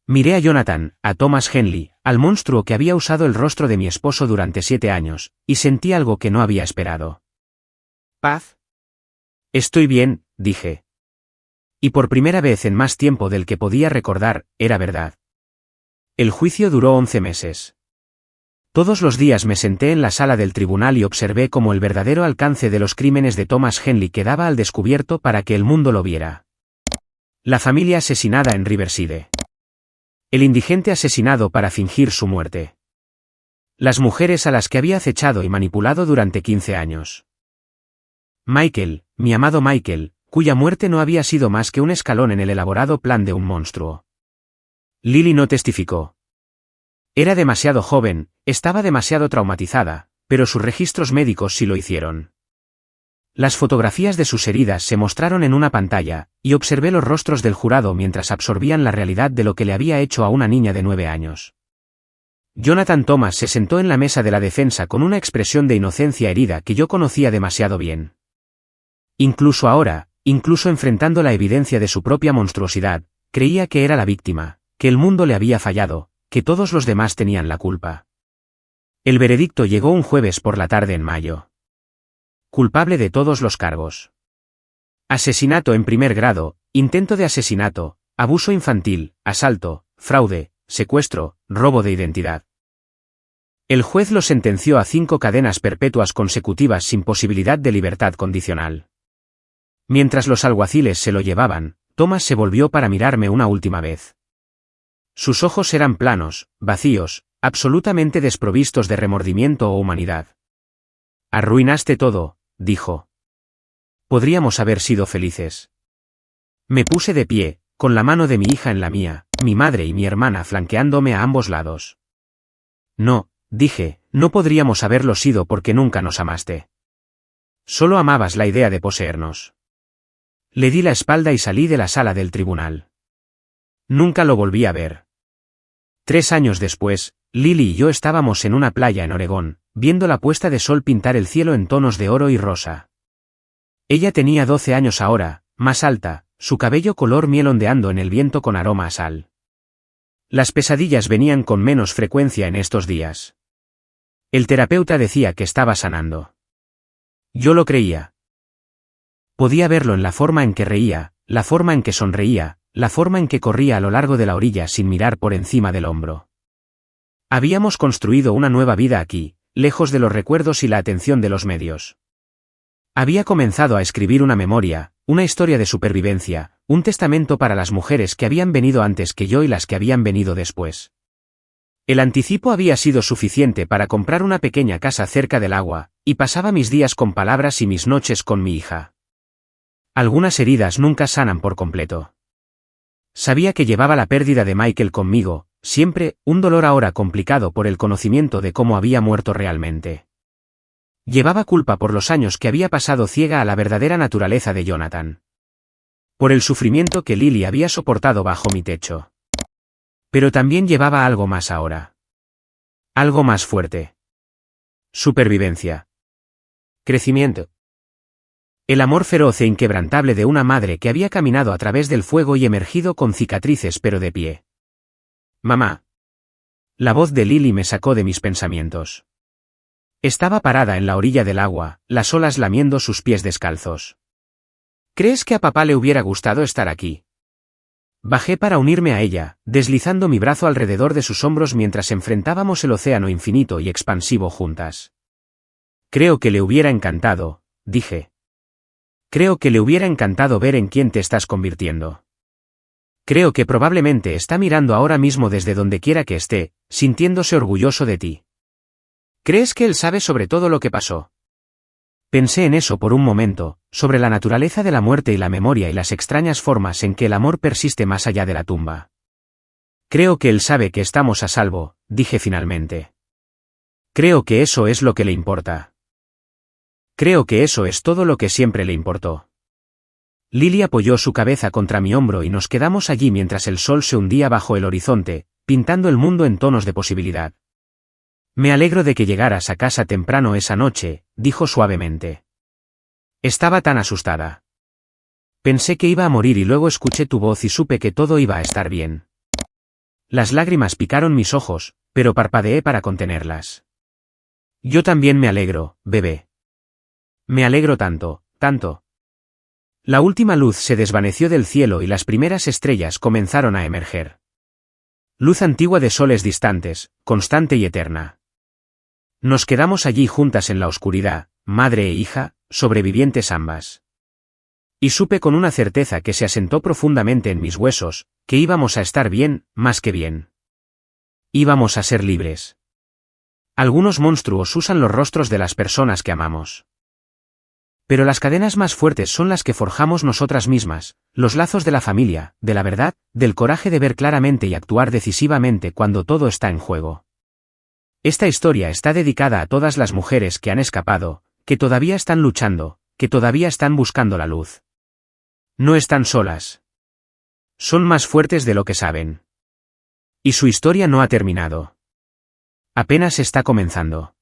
Miré a Jonathan, a Thomas Henley, al monstruo que había usado el rostro de mi esposo durante 7 años, y sentí algo que no había esperado. ¿Paz? Estoy bien, dije. Y por primera vez en más tiempo del que podía recordar, era verdad. El juicio duró 11 meses. Todos los días me senté en la sala del tribunal y observé cómo el verdadero alcance de los crímenes de Thomas Henley quedaba al descubierto para que el mundo lo viera. La familia asesinada en Riverside. El indigente asesinado para fingir su muerte. Las mujeres a las que había acechado y manipulado durante 15 años. Michael, mi amado Michael, cuya muerte no había sido más que un escalón en el elaborado plan de un monstruo. Lily no testificó. Era demasiado joven, estaba demasiado traumatizada, pero sus registros médicos sí lo hicieron. Las fotografías de sus heridas se mostraron en una pantalla, y observé los rostros del jurado mientras absorbían la realidad de lo que le había hecho a una niña de 9 años. Jonathan Thomas se sentó en la mesa de la defensa con una expresión de inocencia herida que yo conocía demasiado bien. Incluso ahora, incluso enfrentando la evidencia de su propia monstruosidad, creía que era la víctima, que el mundo le había fallado, que todos los demás tenían la culpa. El veredicto llegó un jueves por la tarde en mayo. Culpable de todos los cargos. Asesinato en primer grado, intento de asesinato, abuso infantil, asalto, fraude, secuestro, robo de identidad. El juez lo sentenció a 5 cadenas perpetuas consecutivas sin posibilidad de libertad condicional. Mientras los alguaciles se lo llevaban, Thomas se volvió para mirarme una última vez. Sus ojos eran planos, vacíos, absolutamente desprovistos de remordimiento o humanidad. Arruinaste todo, dijo. Podríamos haber sido felices. Me puse de pie, con la mano de mi hija en la mía, mi madre y mi hermana flanqueándome a ambos lados. No, dije, no podríamos haberlo sido porque nunca nos amaste. Solo amabas la idea de poseernos. Le di la espalda y salí de la sala del tribunal. Nunca lo volví a ver. 3 años después, Lily y yo estábamos en una playa en Oregón, viendo la puesta de sol pintar el cielo en tonos de oro y rosa. Ella tenía 12 años ahora, más alta, su cabello color miel ondeando en el viento con aroma a sal. Las pesadillas venían con menos frecuencia en estos días. El terapeuta decía que estaba sanando. Yo lo creía. Podía verlo en la forma en que reía, la forma en que sonreía, la forma en que corría a lo largo de la orilla sin mirar por encima del hombro. Habíamos construido una nueva vida aquí, lejos de los recuerdos y la atención de los medios. Había comenzado a escribir una memoria, una historia de supervivencia, un testamento para las mujeres que habían venido antes que yo y las que habían venido después. El anticipo había sido suficiente para comprar una pequeña casa cerca del agua, y pasaba mis días con palabras y mis noches con mi hija. Algunas heridas nunca sanan por completo. Sabía que llevaba la pérdida de Michael conmigo, siempre, un dolor ahora complicado por el conocimiento de cómo había muerto realmente. Llevaba culpa por los años que había pasado ciega a la verdadera naturaleza de Jonathan. Por el sufrimiento que Lily había soportado bajo mi techo. Pero también llevaba algo más ahora. Algo más fuerte. Supervivencia. Crecimiento. El amor feroz e inquebrantable de una madre que había caminado a través del fuego y emergido con cicatrices pero de pie. Mamá. La voz de Lily me sacó de mis pensamientos. Estaba parada en la orilla del agua, las olas lamiendo sus pies descalzos. ¿Crees que a papá le hubiera gustado estar aquí? Bajé para unirme a ella, deslizando mi brazo alrededor de sus hombros mientras enfrentábamos el océano infinito y expansivo juntas. Creo que le hubiera encantado, dije. Creo que le hubiera encantado ver en quién te estás convirtiendo. Creo que probablemente está mirando ahora mismo desde donde quiera que esté, sintiéndose orgulloso de ti. ¿Crees que él sabe sobre todo lo que pasó? Pensé en eso por un momento, sobre la naturaleza de la muerte y la memoria y las extrañas formas en que el amor persiste más allá de la tumba. Creo que él sabe que estamos a salvo, dije finalmente. Creo que eso es lo que le importa. Creo que eso es todo lo que siempre le importó. Lily apoyó su cabeza contra mi hombro y nos quedamos allí mientras el sol se hundía bajo el horizonte, pintando el mundo en tonos de posibilidad. Me alegro de que llegaras a casa temprano esa noche, dijo suavemente. Estaba tan asustada. Pensé que iba a morir y luego escuché tu voz y supe que todo iba a estar bien. Las lágrimas picaron mis ojos, pero parpadeé para contenerlas. Yo también me alegro, bebé. Me alegro tanto, tanto. La última luz se desvaneció del cielo y las primeras estrellas comenzaron a emerger. Luz antigua de soles distantes, constante y eterna. Nos quedamos allí juntas en la oscuridad, madre e hija, sobrevivientes ambas. Y supe con una certeza que se asentó profundamente en mis huesos, que íbamos a estar bien, más que bien. Íbamos a ser libres. Algunos monstruos usan los rostros de las personas que amamos. Pero las cadenas más fuertes son las que forjamos nosotras mismas, los lazos de la familia, de la verdad, del coraje de ver claramente y actuar decisivamente cuando todo está en juego. Esta historia está dedicada a todas las mujeres que han escapado, que todavía están luchando, que todavía están buscando la luz. No están solas. Son más fuertes de lo que saben. Y su historia no ha terminado. Apenas está comenzando.